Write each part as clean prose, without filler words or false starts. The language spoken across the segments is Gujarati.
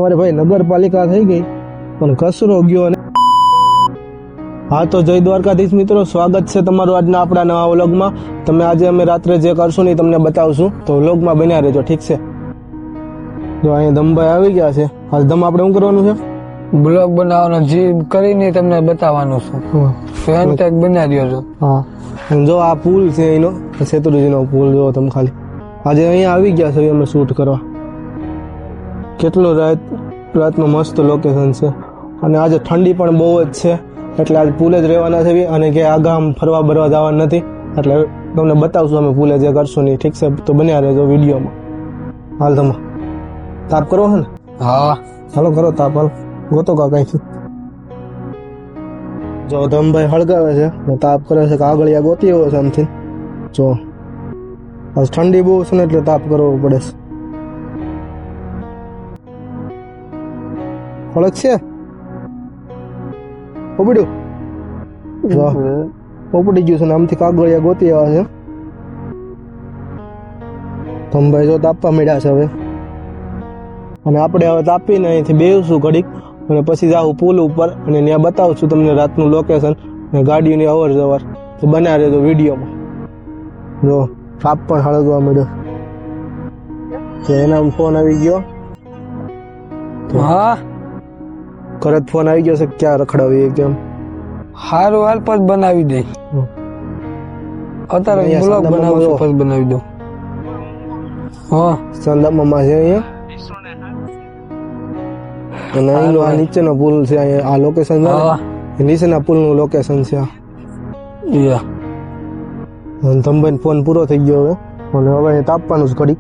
અમારે ભાઈ નગરપાલિકા થઈ ગઈ પણ કચરો ગયો ને. હા તો જય દ્વારકાધીશ મિત્રો, સ્વાગત છે તમારું આજના આપણા નવા વ્લોગમાં. તમે આજે અમે રાત્રે જે કરશું ને તમને બતાવશું, તો વ્લોગમાં બન્યા રહેજો, ઠીક છે? જો અહીંયા ધમભાઈ આવી ગયા છે. હાલ ધમ આપણે શું કરવાનું છે? બ્લોગ બનાવવાનો જે કરીને તમને બતાવવાનું છે. ટેગ બનાવી દો. હા, જો આ પુલ છે એનો, શેત્રુંજીનો પુલ. જો તમે ખાલી આજે અહીંયા આવી ગયા છે અમે શૂટ કરવા. કેટલું રાતનું મસ્ત લોકેશન છે અને આજે ઠંડી પણ બહુ જ છે, એટલે આજે પુલે જ રહેવાના છે અને કે આગળ આમ ફરવા બરવા જવાનું નથી, એટલે તમને બતાવશું અમે પુલે જે કરશું નહીં, ઠીક છે? તો બન્યા રહેજો વિડીયોમાં. હાલ તમે તાપ કરો છે ને? હા ચાલો કરો તાપ. હાલ ગોતો કા કઈ જો ધમભાઈ હળગાવે છે, તાપ કરે છે, કાગળિયા ગોતી હોય છે આમથી. જો આજ ઠંડી બહુ છે ને એટલે તાપ કરવો પડે છે. ફળક છે પોપડ્યું, પોપડી ગયું છે ને આમથી કાગળિયા ગોતી આવે છે. ધમભાઈ જો તાપવા મળ્યા છે હવે, અને આપણે હવે તાપીને અહીંથી બેસું ઘડીક અને પછી જાઉં પુલ ઉપર અને ત્યાં બતાવું છું તમને રાતનું લોકેશન અને ગાડીની અવર જવર. તો બન્યા રહેજો વિડીયોમાં. જો તાપ પણ હળગવા મળ્યો તો એના ફોન આવી ગયો. હા ઘરે ફોન આવી ગયો છે, ક્યાં રખડાવીએ કેમ? હારું હાલ પછી બનાવી દે. અત્યારે બ્લોગ બનાવું છું પછી બનાવી દો. હા સંદામામાં છે અહીંયા, અને અહીંનો આ નીચેનો પુલ છે. અહીંયા આ લોકેશન છે, નીચેના પુલનું લોકેશન છે. ધમભાઈ ફોન પૂરો થઈ ગયો હવે, અને હવે તાપવાનું જ ઘડી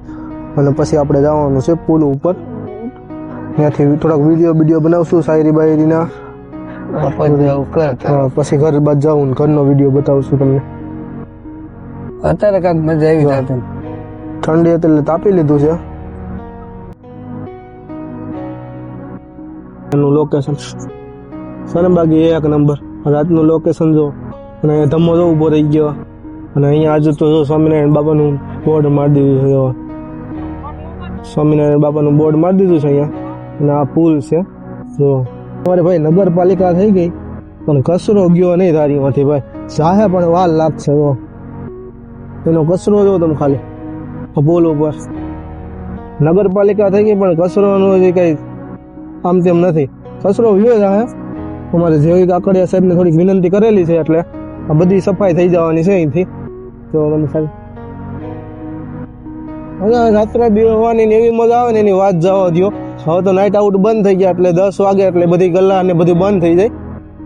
અને પછી આપણે જવાનું છે પુલ ઉપર. ત્યાંથી થોડાક વિડીયો બનાવશું શાયરી બાયરીના, પછી ઘર બાદ જાઉં ઘરનો વિડીયો બતાવશું તમને. અત્યારે કાંઈક મજા આવી જાય. ઠંડી હતી એટલે તાપી લીધું છે. એનું લોકેશન સરમબાગી એક નંબર. રાતનું લોકેશન જો, અને અહીંયા ધમ્મો જો ઉભો રહી ગયો, અને અહીંયા આજુ તો જો સ્વામિનારાયણ બાબાનું બોર્ડ મારી દીધું છે. સ્વામિનારાયણ બાબાનું બોર્ડ મારી દીધું છે અહીંયા, અને આ પુલ છે. જો અમારે ભાઈ નગરપાલિકા થઈ ગઈ પણ કચરો ગયો નહીં ધારીમાંથી ભાઈ. જાહે પણ વાર લાગશે. જો એનો કચરો જો તમે ખાલી પુલ ઉપર. નગરપાલિકા થઈ ગઈ પણ કચરોનું હજી કઈ આમ તેમ નથી. કચરો વ્યો જાહે. અમારે જેવી કાકડિયા સાહેબને થોડીક વિનંતી કરેલી છે, એટલે આ બધી સફાઈ થઈ જવાની છે અહીંથી. તો તમે ખાલી રાત્રે બેસવાની એવી મજા આવે ને એની વાત જવા દો. હવે તો નાઇટ આઉટ બંધ થઈ ગયા, એટલે 10 વાગે એટલે બધી ગલ્લા ને બધું બંધ થઈ જાય,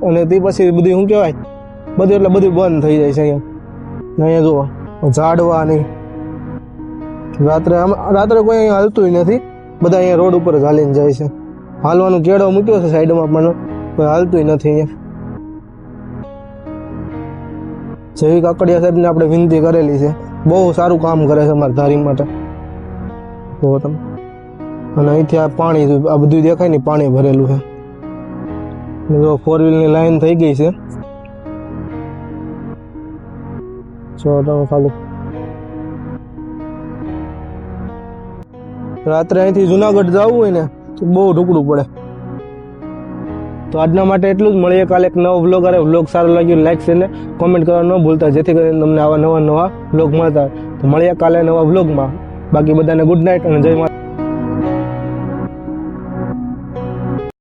અને તે પછી બધું શું કહેવાય બધું એટલે બધું બંધ થઈ જાય છે અહીંયા જુઓ ઝાડવા નહીં. રાત્રે કોઈ અહીંયા હાલતું નથી, બધા અહીંયા રોડ ઉપર જ હાલીને જાય છે. હાલવાનું કેળો મૂક્યો છે સાઈડમાં પણ કોઈ હાલતું નથી અહીંયા. જેવી કાકડિયા સાહેબને આપણે વિનંતી કરેલી છે, બહુ સારું કામ કરે છે અમારા ધારી માટે. તો તમે અને અહીંથી આ પાણી આ બધું દેખાય ને પાણી ભરેલું છે. જો 4 વ્હીલની લાઈન થઈ ગઈ છે. જો તમે ખાલી રાત્રે અહીંથી જુનાગઢ જવું હોય ને તો બહુ ઢુકડું પડે. તો આજના માટે એટલું જ. મળીએ કાલે એક નવો વ્લોગ. અરે વ્લોગ સારો લાગ્યો લાઈક છે ને કોમેન્ટ કરવા ન ભૂલતા, જેથી કરીને તમને આવા નવા વ્લોગ મળતા. તો મળીએ કાલે નવા વ્લોગમાં. બાકી બધાને ગુડ નાઇટ અને જય માતા.